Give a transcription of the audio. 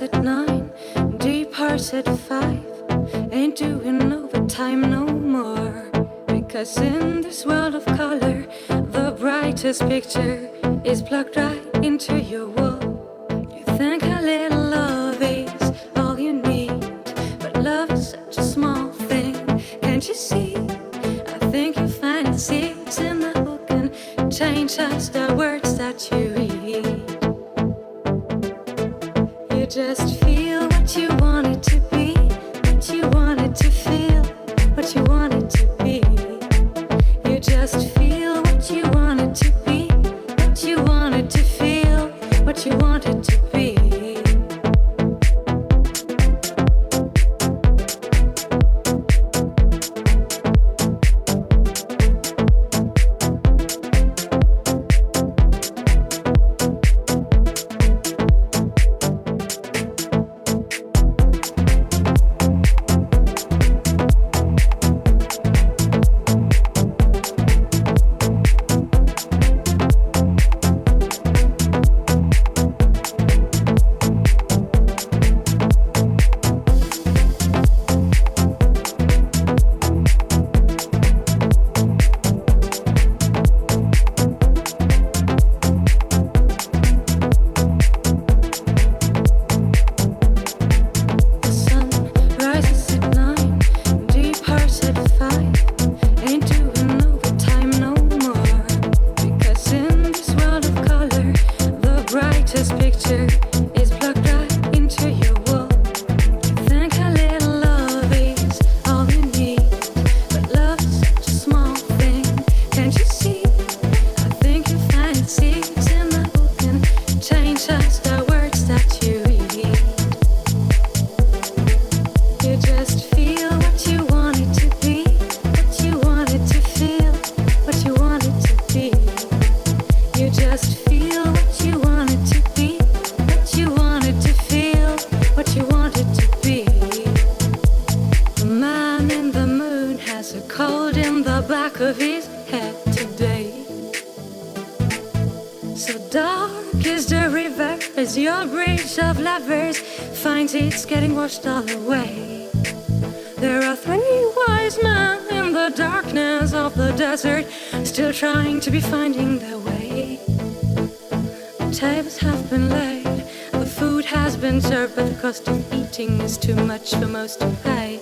rises at 9, departs at 5. Ain't doing overtime no more. Because in this world of color, the brightest picture is plugged right into your wall. You think a little love is all you need, but love is such a small thing, can't you see? I think you find the seeds in the book and change just the words that you read. You just feel what you want it to be, what you want it to feel, what you want it to be. You just feel what you want it to be, what you want it to feel, what you want it to be. It's getting washed all away. There are 3 wise men in the darkness of the desert, still trying to be finding their way. The tables have been laid, the food has been served, but the cost of eating is too much for most to pay.